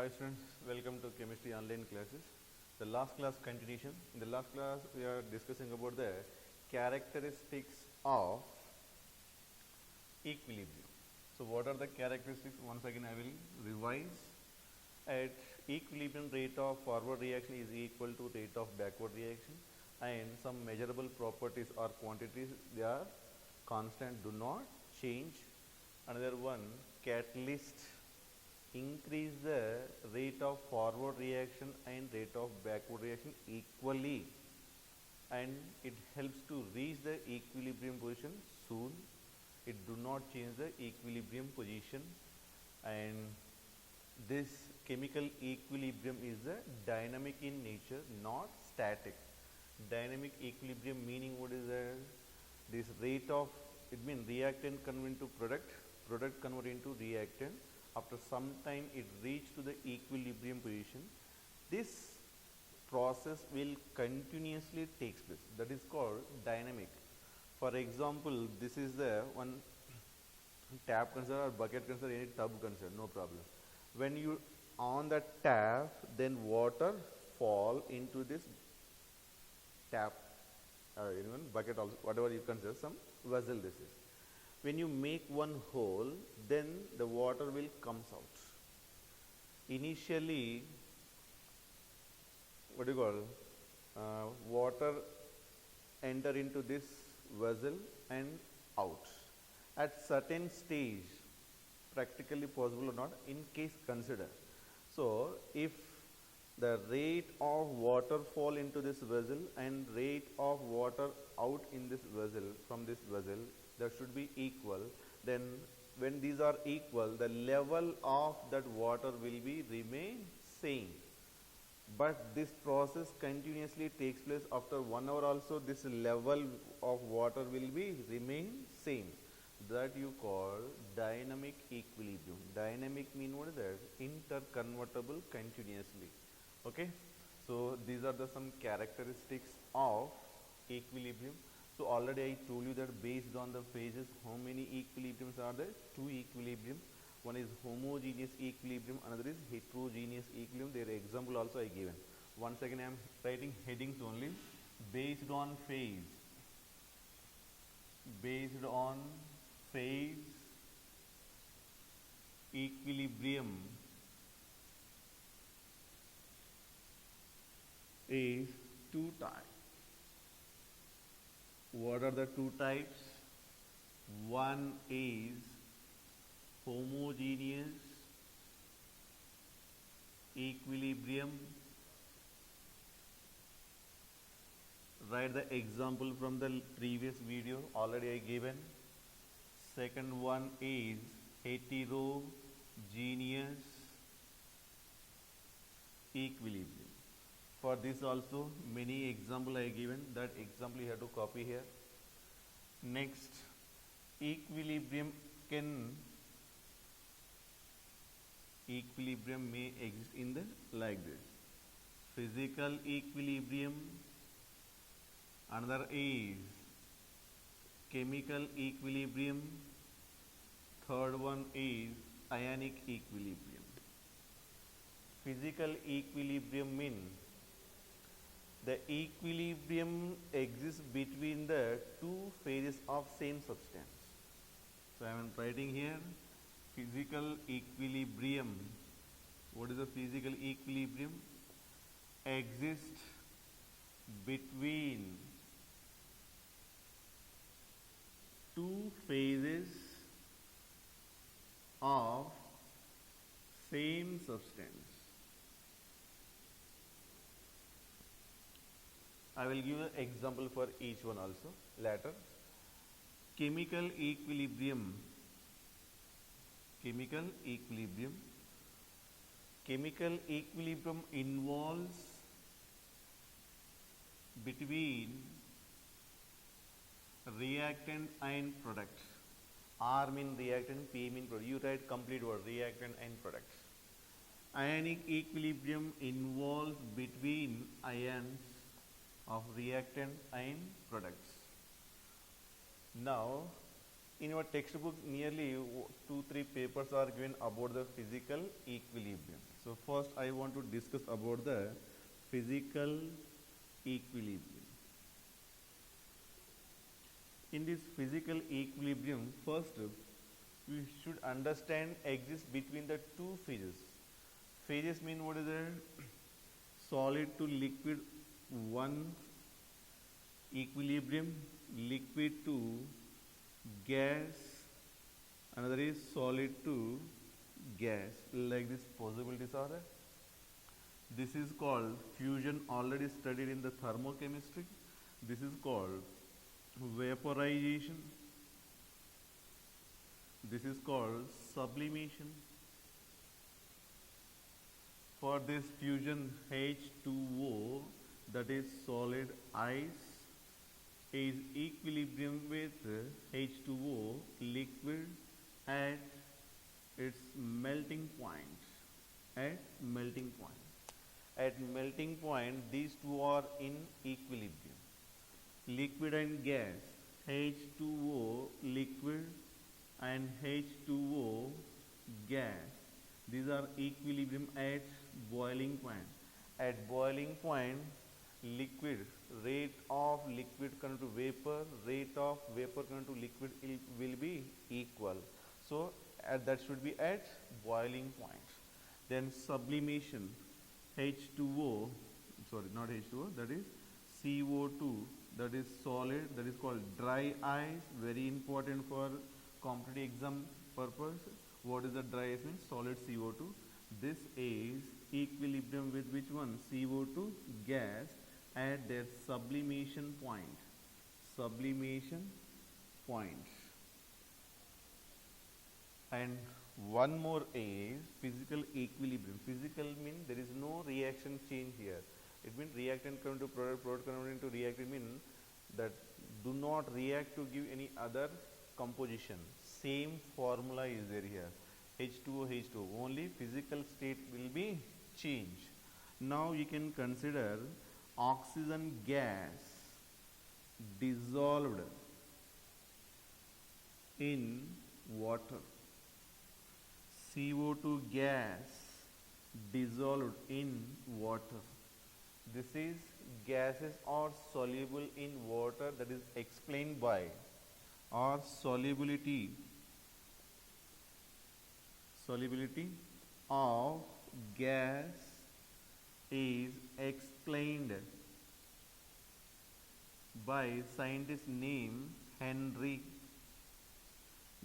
Hi students, welcome to chemistry online classes. The last class continuation. In the last class we are discussing about the characteristics of equilibrium. So what are the characteristics? Once again I will revise. At equilibrium, rate of forward reaction is equal to rate of backward reaction, and some measurable properties or quantities, they are constant, do not change. Another one, catalyst increase the rate of forward reaction and rate of backward reaction equally, and it helps to reach the equilibrium position soon. It do not change the equilibrium position, and this chemical equilibrium is the dynamic in nature, not static. Dynamic equilibrium meaning what is that? This rate of, it means reactant convert into product, product convert into reactant. After some time it reach to the equilibrium position. This process will continuously takes place. That is called dynamic. For example, this is the one tap consider or bucket consider, any tub consider, no problem. When you on the tap, then water fall into this tap, even bucket also, whatever you consider, some vessel this is. When you make one hole, then the water will comes out. Initially, what do you call, water enter into this vessel and out. At certain stage, practically possible or not, in case consider. So, if the rate of water fall into this vessel and rate of water out in this vessel, from this vessel, that should be equal, then when these are equal, the level of that water will be remain same. But this process continuously takes place. After 1 hour also, this level of water will be remain same. That you call dynamic equilibrium. Dynamic mean what is that? Interconvertible continuously. Okay. So these are the some characteristics of equilibrium. So already I told you that based on the phases, how many equilibriums are there? 2 equilibrium. One is homogeneous equilibrium, another is heterogeneous equilibrium. Their example also I given. Once again I am writing headings only. Based on phase. Based on phase equilibrium is 2 types. What are the 2 types? One is homogeneous equilibrium. Write the example from the previous video, already I given. Second one is heterogeneous equilibrium. For this also many example I given, that example you have to copy here. Next, equilibrium may exist in the like this. Physical equilibrium, another is chemical equilibrium, third one is ionic equilibrium. Physical equilibrium means the equilibrium exists between the 2 phases of same substance. So I am writing here physical equilibrium. What is the physical equilibrium? Exists between 2 phases of same substance. I will give an example for each one also later. Chemical equilibrium. Chemical equilibrium. Chemical equilibrium involves between reactant and product. R mean reactant, P mean product. You write complete word, reactant and product. Ionic equilibrium involves between ions of reactant and products. Now, In your textbook, nearly 2-3 papers are given about the physical equilibrium. So first I want to discuss about the physical equilibrium. In this physical equilibrium, first we should understand exists between the two phases. Phases mean what is it? Solid to liquid, one equilibrium, liquid to gas, another is solid to gas. Like this possibilities are there. This is called fusion, already studied in the thermochemistry. This is called vaporization. This is called sublimation. For this fusion, H2O, that is solid ice, is equilibrium with H2O liquid at its melting point. At melting point. At melting point, these two are in equilibrium. Liquid and gas, H2O liquid and H2O gas. These are equilibrium at boiling point. At boiling point, liquid, rate of liquid convert to vapor, rate of vapor convert to liquid will be equal. So that should be at boiling point. Then sublimation, H2O, sorry, not H2O, that is CO2, that is solid, that is called dry ice, very important for competitive exam purpose. What is the dry ice means? Solid CO2. This is equilibrium with which one? CO2 gas at their sublimation point. Sublimation point. And one more is physical equilibrium. Physical means there is no reaction change here. It means reactant come to product, product converted into reactant means that do not react to give any other composition. Same formula is there here. H2O, H2O. Only physical state will be changed. Now you can consider oxygen gas dissolved in water. CO2 gas dissolved in water. This is gases are soluble in water, that is explained by or solubility of gas is explained by scientist name Henry.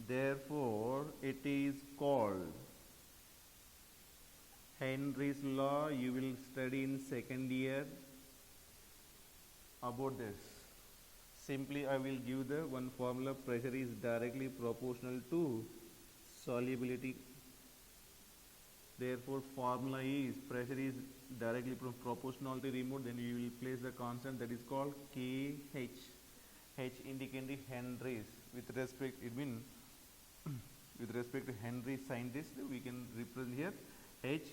Therefore, it is called Henry's law. You will study in second year about this. Simply, I will give the one formula. Pressure is directly proportional to solubility. Therefore, formula is pressure is directly proportional to removed. Then you will place the constant that is called KH. H indicating Henry's. With respect, it means with respect to Henry scientist, we can represent here H.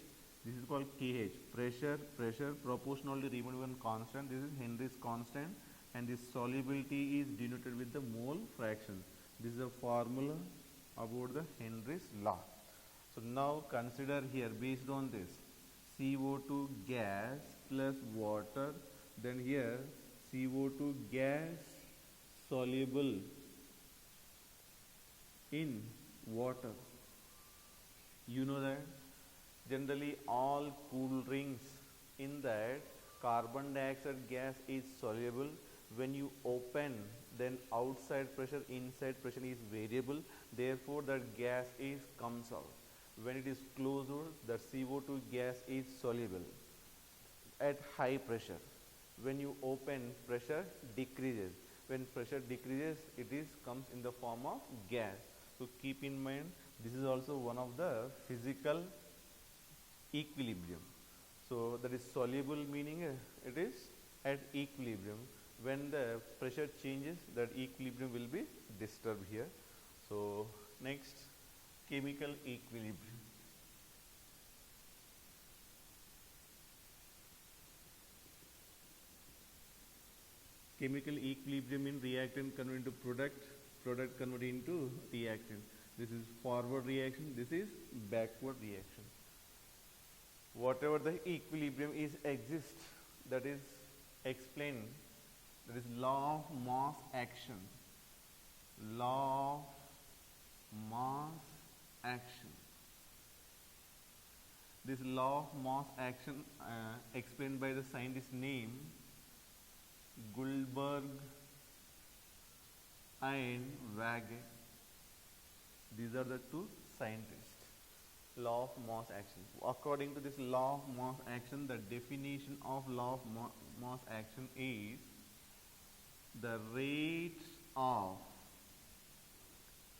This is called KH. Pressure proportional to removed one constant. This is Henry's constant, and this solubility is denoted with the mole fraction. This is a formula about the Henry's law. So now consider here based on this CO2 gas plus water, then here CO2 gas soluble in water. You know that generally all cool drinks, in that carbon dioxide gas is soluble. When you open, then outside pressure, inside pressure is variable. Therefore, that gas is comes out. When it is closed, the CO2 gas is soluble at high pressure. When you open, pressure decreases. When pressure decreases, it is comes in the form of gas. So keep in mind, this is also one of the physical equilibrium. So that is soluble, meaning it is at equilibrium. When the pressure changes, that equilibrium will be disturbed here. So next, chemical equilibrium. Chemical equilibrium in reactant convert to product. product converted into reactant. This is forward reaction, this is backward reaction. Whatever the equilibrium is exists, that is explained, that is law of mass action. Law of mass action. This law of mass action explained by the scientist name Guldberg and Waage. These are the two scientists. Law of mass action. According to this law of mass action, the definition of law of mass action is the rate of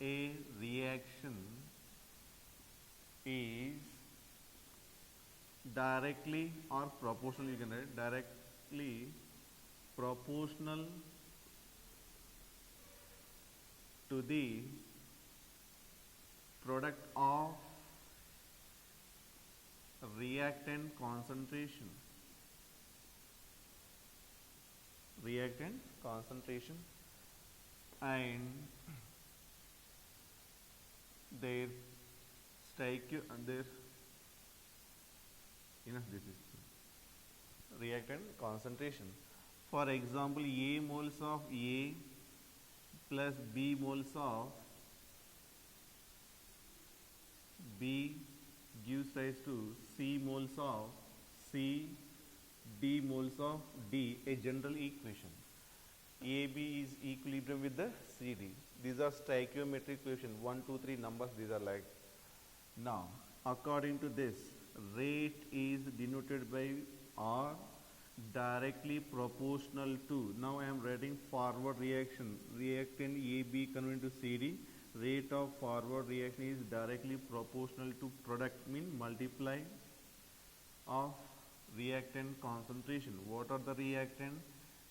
a reaction is directly or proportional, you can write directly proportional to the product of reactant concentration. Reactant concentration and their this is reactant concentration. For example, A moles of A plus B moles of B gives rise to C moles of C, D moles of D, a general equation. AB is equilibrium with the CD. These are stoichiometric coefficient, 1, 2, 3 numbers, these are like. Now, according to this, rate is denoted by R, directly proportional to, now I am writing forward reaction, reactant AB converted to CD, rate of forward reaction is directly proportional to product, mean multiply of reactant concentration. What are the reactant?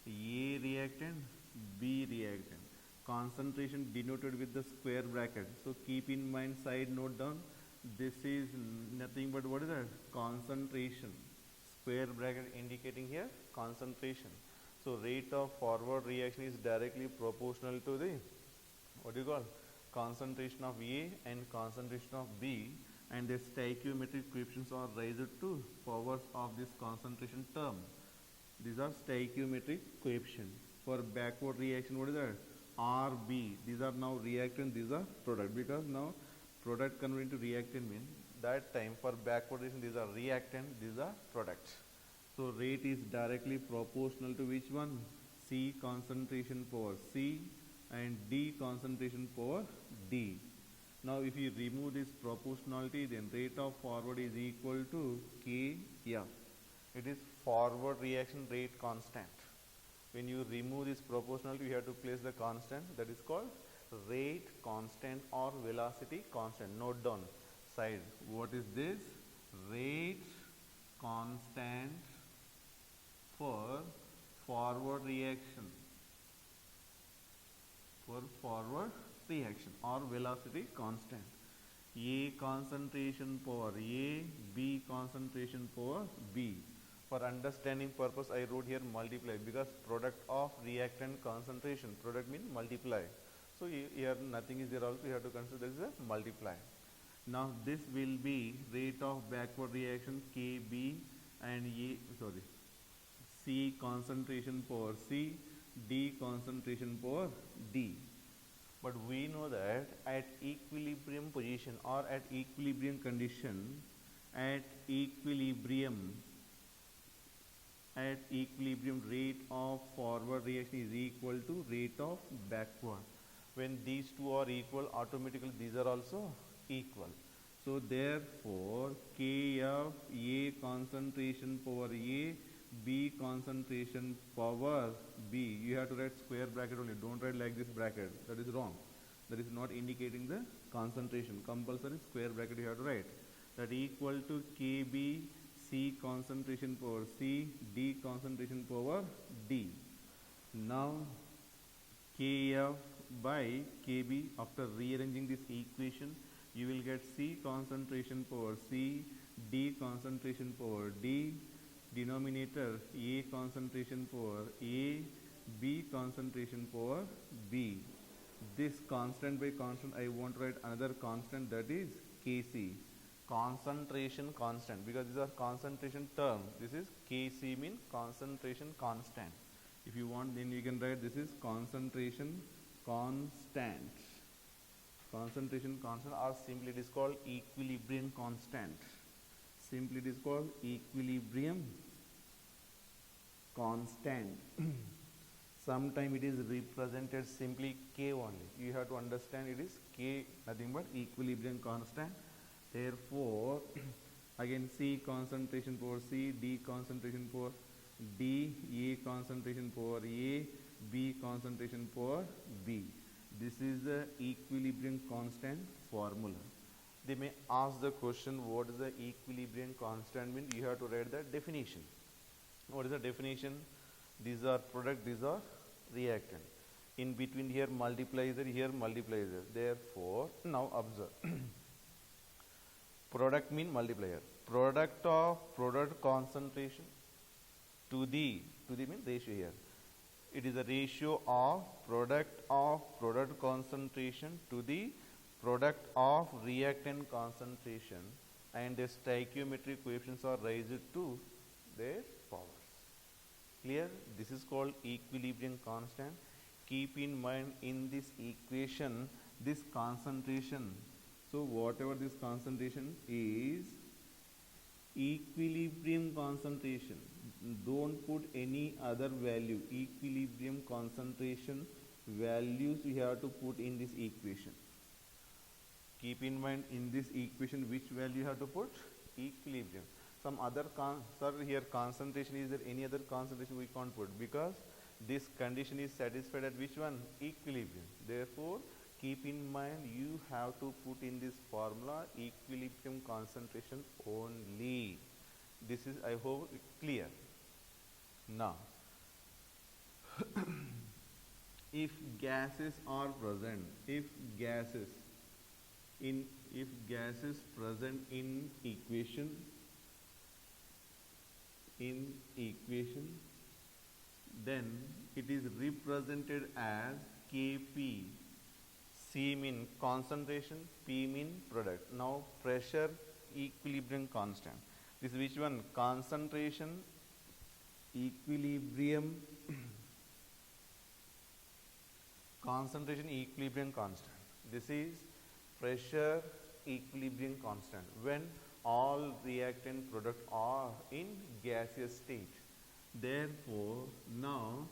A reactant, B reactant. Concentration denoted with the square bracket. So keep in mind, side note down, this is nothing but what is that? Concentration. Square bracket indicating here concentration. So rate of forward reaction is directly proportional to the, what do you call, concentration of A and concentration of B, and the stoichiometric coefficients are raised to powers of this concentration term. These are stoichiometric coefficients. For backward reaction, what is that? RB. These are now reactant, these are product, because now product converted into reactant means that time for backward reaction these are reactant, these are products. So rate is directly proportional to which one? C concentration power C and D concentration power D. Now if you remove this proportionality, then rate of forward is equal to Kf. It is forward reaction rate constant. When you remove this proportionality, you have to place the constant, that is called rate constant or velocity constant. Note down side, what is this? Rate constant for forward reaction, for forward reaction, or velocity constant. A concentration power A, B concentration power B. For understanding purpose, I wrote here multiply, because product of reactant concentration, product means multiply. So here nothing is there also, you have to consider this as a multiply. Now this will be rate of backward reaction Kb and C concentration power C, D concentration power D. But we know that at equilibrium position or at equilibrium condition, at equilibrium rate of forward reaction is equal to rate of backward. When these two are equal, automatically these are also equal. So therefore Kf A concentration power A, B concentration power B. You have to write square bracket only, don't write like this bracket, that is wrong. That is not indicating the concentration. Compulsory square bracket you have to write. That equal to Kb C concentration power C, D concentration power D. Now Kf by Kb, after rearranging this equation, you will get C concentration power C, D concentration power D, denominator A concentration power A, B concentration power B. this constant by constant, I want to write another constant, that is Kc, concentration constant, because these are concentration term. This is Kc mean concentration constant. If you want, then you can write this is concentration constant. Concentration constant, or simply it is called equilibrium constant. Simply it is called equilibrium constant. Sometime it is represented simply K only. You have to understand it is K, nothing but equilibrium constant. Therefore, again C concentration for C, D concentration for D, A concentration for A, B concentration for B. This is the equilibrium constant formula. They may ask the question, what is the equilibrium constant mean? You have to write the definition. What is the definition? These are product, these are reactant. In between here multiplier, here multiplier. Therefore, now observe. Product mean multiplier. Product of product concentration to the mean ratio here. It is a ratio of product concentration to the product of reactant concentration, and the stoichiometric coefficients are raised to their powers. Clear? This is called equilibrium constant. Keep in mind in this equation, this concentration. So whatever this concentration is, equilibrium concentration. Don't put any other value. Equilibrium concentration values you have to put in this equation. Keep in mind in this equation which value you have to put? Equilibrium. Some other sir, here concentration, is there any other concentration we can't put, because this condition is satisfied at which one? Equilibrium. Therefore, keep in mind you have to put in this formula equilibrium concentration only. This is, I hope, clear. Now, if gases are present, if gases present in equation, then it is represented as Kp. C mean concentration, P mean product. Now pressure equilibrium constant. This is which one? Concentration equilibrium concentration equilibrium constant. This is pressure equilibrium constant when all reactant product are in gaseous state. Therefore, now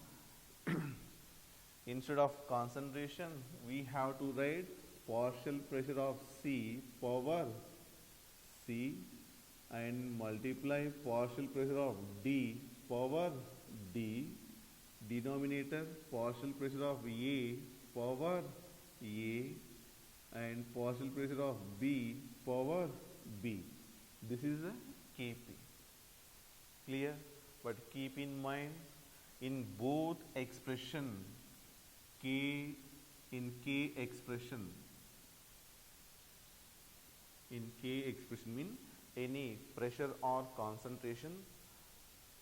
instead of concentration, we have to write partial pressure of C power C and multiply partial pressure of D power D, denominator partial pressure of A power A, and partial pressure of B power B. This is a Kp. Clear? But keep in mind, in both expression, K expression mean any pressure or concentration,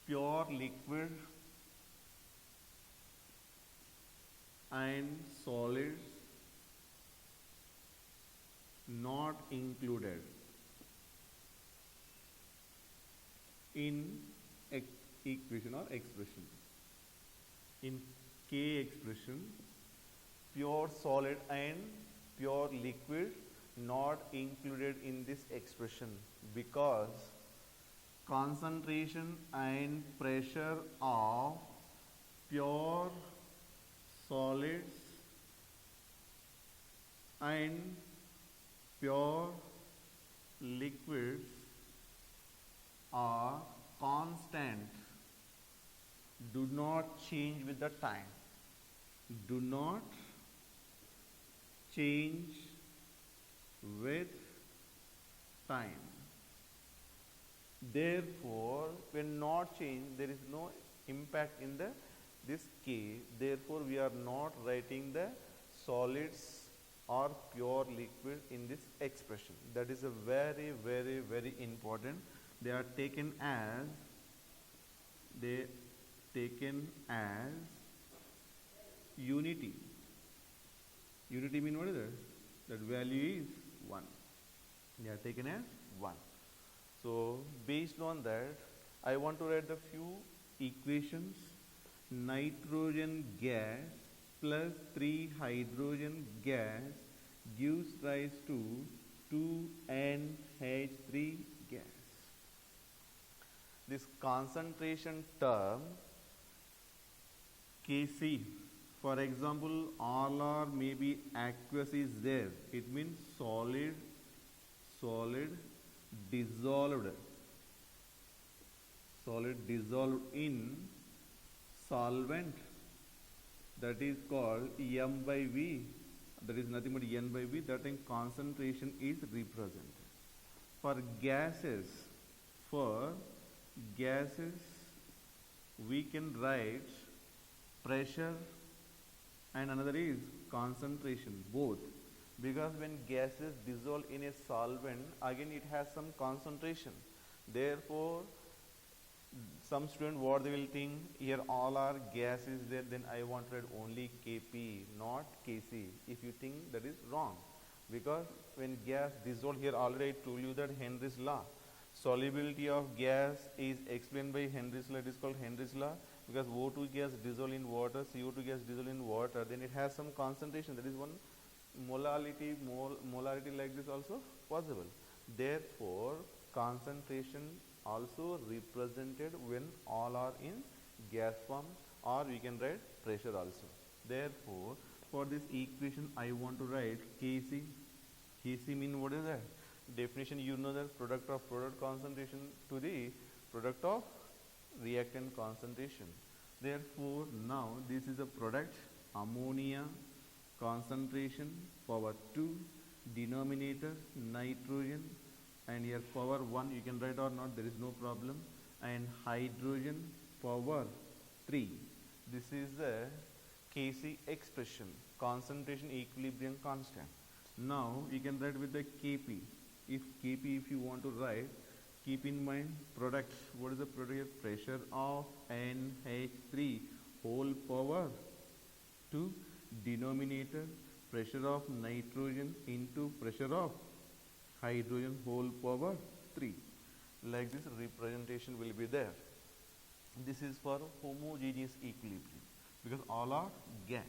pure liquid and solids not included in equation or expression. In K expression, pure solid and pure liquid not included in this expression, because concentration and pressure of pure solids and pure liquids are constant, do not change with the time. Do not change with time. Therefore, when not change, there is no impact in this K. Therefore, we are not writing the solids or pure liquid in this expression. That is a very, very, very important. They are taken as unity. Unity mean what is that? That value is 1. They are taken as 1. So based on that, I want to write the few equations. Nitrogen gas plus 3 hydrogen gas gives rise to 2NH3 gas. This concentration term Kc, for example, all or maybe aqueous is there. It means solid dissolved in solvent, that is called M by V, that is nothing but N by V, that in concentration is represented. For gases we can write pressure and another is concentration, both, because when gases dissolve in a solvent, again it has some concentration. Therefore some student what they will think, here all are gases there, then I want to write only Kp, not Kc. If you think that is wrong, because when gas dissolve, here already I told you that Henry's law, solubility of gas is explained by Henry's law. It is called Henry's law because O2 gas dissolve in water, CO2 gas dissolve in water, then it has some concentration, that is one molarity like this also possible. Therefore concentration also represented when all are in gas form, or we can write pressure also. Therefore for this equation I want to write Kc. Kc mean what is that? Definition you know, that product of product concentration to the product of reactant concentration. Therefore now this is a product, ammonia concentration power 2, denominator nitrogen, and here power 1 you can write or not, there is no problem, and hydrogen power 3. This is the Kc expression, concentration equilibrium constant. Now you can write with the Kp. If Kp, if you want to write, keep in mind product. What is the product here? Pressure of NH3 whole power 2, denominator pressure of nitrogen into pressure of hydrogen whole power 3. Like this representation will be there. This is for homogeneous equilibrium because all are gas.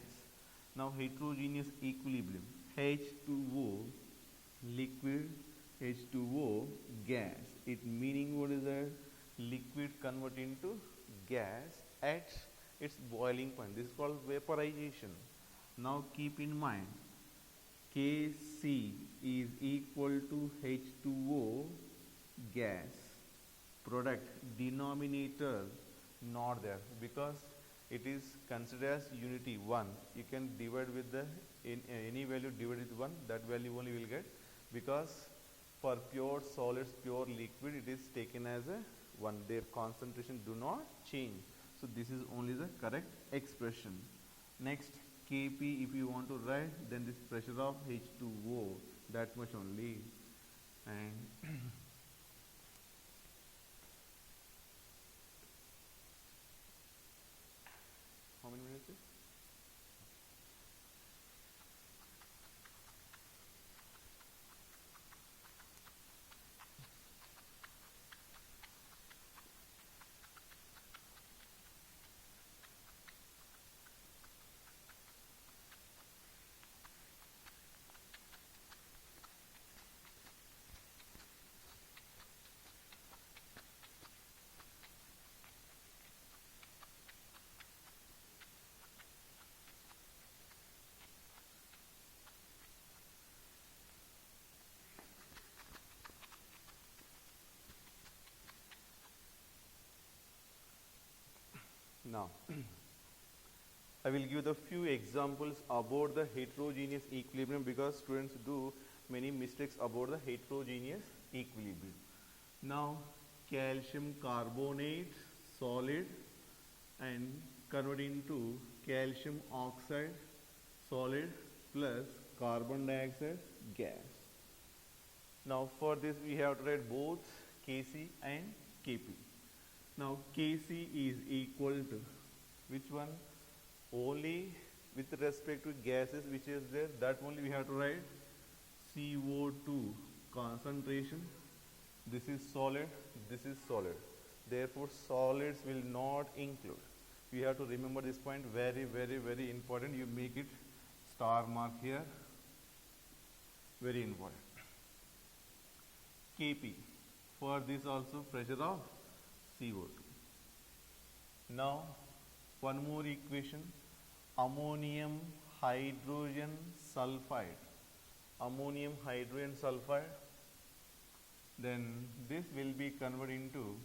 Now heterogeneous equilibrium, H2O liquid, H2O gas. It meaning what is that? Liquid convert into gas at its boiling point. This is called vaporization. Now keep in mind Kc is equal to H2O gas, product, denominator not there because it is considered as unity 1. You can divide with the any value divided with 1, that value only will get, because for pure solids, pure liquid, it is taken as a 1. Their concentration do not change. So this is only the correct expression. Next, Kp if you want to write, then this pressure of H2O, that much only. And how many minutes? Now, I will give the few examples about the heterogeneous equilibrium because students do many mistakes about the heterogeneous equilibrium. Now, calcium carbonate solid and convert into calcium oxide solid plus carbon dioxide gas. Now, for this we have to write both Kc and Kp. Now Kc is equal to which one? Only with respect to gases which is there, that only we have to write CO2 concentration. This is solid, this is solid. Therefore, solids will not include. You have to remember this point, very, very, very important. You make it star mark here, very important. Kp, for this also pressure of CO2. Now, one more equation, ammonium hydrogen sulfide. Ammonium hydrogen sulfide, then this will be converted into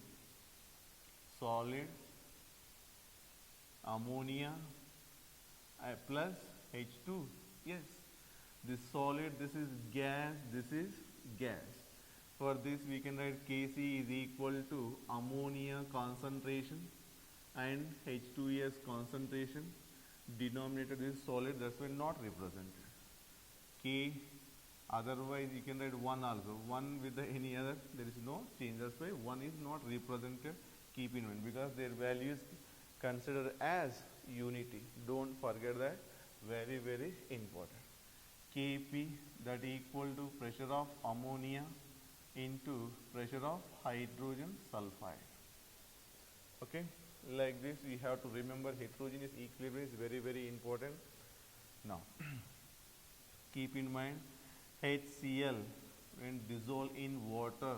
solid ammonia plus H2. Yes, this solid, this is gas, this is gas. For this we can write Kc is equal to ammonia concentration and H2S concentration. Denominator is solid, that's why not represented. K, otherwise you can write 1 also. 1 with the any other, there is no change. That's why 1 is not represented. Keep in mind, because their value is considered as unity. Don't forget that, very, very important. Kp, that equal to pressure of ammonia into pressure of hydrogen sulfide. Okay, like this we have to remember heterogeneous equilibrium is very, very important. Now, keep in mind HCl when dissolved in water,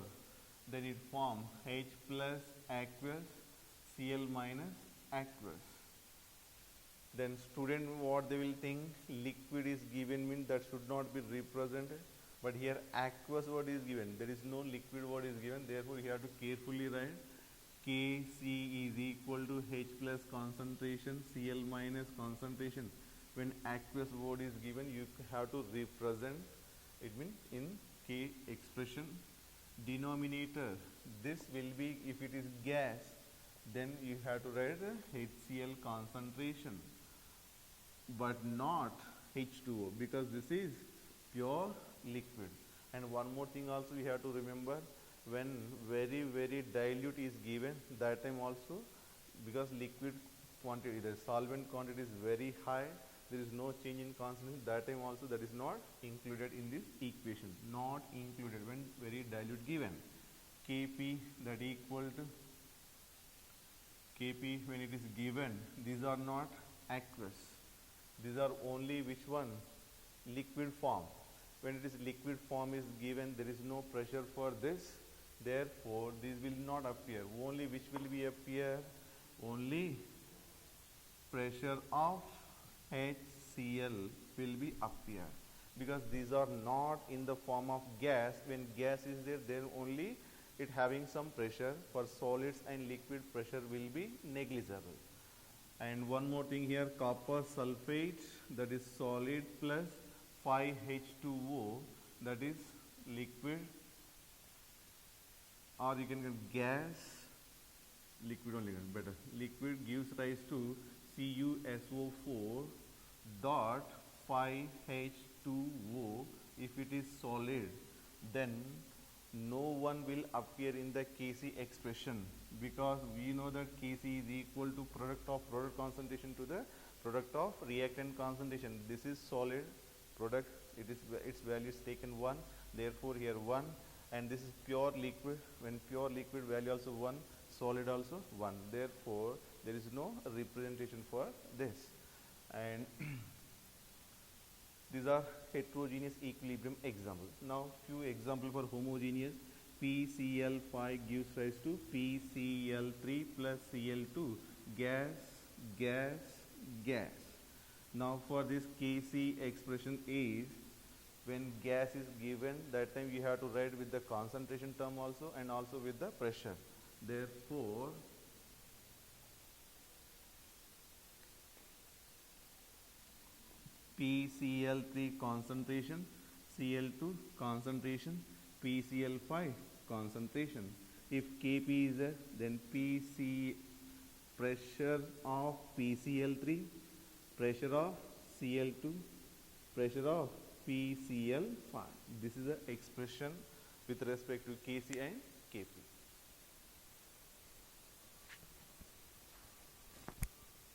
then it forms H plus aqueous, Cl minus aqueous. Then student what they will think, liquid is given means that should not be represented. But here aqueous word is given, there is no liquid word is given, therefore you have to carefully write Kc is equal to H plus concentration, Cl minus concentration. When aqueous word is given, you have to represent it means in K expression. Denominator, this will be, if it is gas, then you have to write HCl concentration, but not H2O, because this is pure liquid. And one more thing also we have to remember, when very, very dilute is given, that time also, because liquid quantity, the solvent quantity is very high, there is no change in concentration, that time also that is not included in this equation, not included when very dilute given. Kp, that equal to Kp when it is given, these are not aqueous, these are only which one, liquid form. When it is liquid form is given, there is no pressure for this, therefore this will not appear. Only which will be appear, only pressure of HCl will be appear, because these are not in the form of gas. When gas is there, then only it having some pressure. For solids and liquid, pressure will be negligible. And one more thing here, copper sulfate, that is solid, plus 5H2O, that is liquid, or you can get gas, liquid only better. Liquid gives rise to CuSO4 dot 5H2O. If it is solid, then no one will appear in the Kc expression, because we know that Kc is equal to product of product concentration to the product of reactant concentration. This is solid product, it is its value is taken 1, therefore here 1, and this is pure liquid. When pure liquid, value also 1, solid also 1, therefore there is no representation for this. And these are heterogeneous equilibrium examples. Now few examples for homogeneous. PCl5 gives rise to PCl3 plus Cl2, gas, gas, gas. Now for this Kc expression is, when gas is given, that time you have to write with the concentration term also and also with the pressure. Therefore PCl3 concentration, Cl2 concentration, PCl5 concentration. If Kp is there, then Pc pressure of PCl3, pressure of Cl2, pressure of PCl5. This is the expression with respect to Kc and Kp.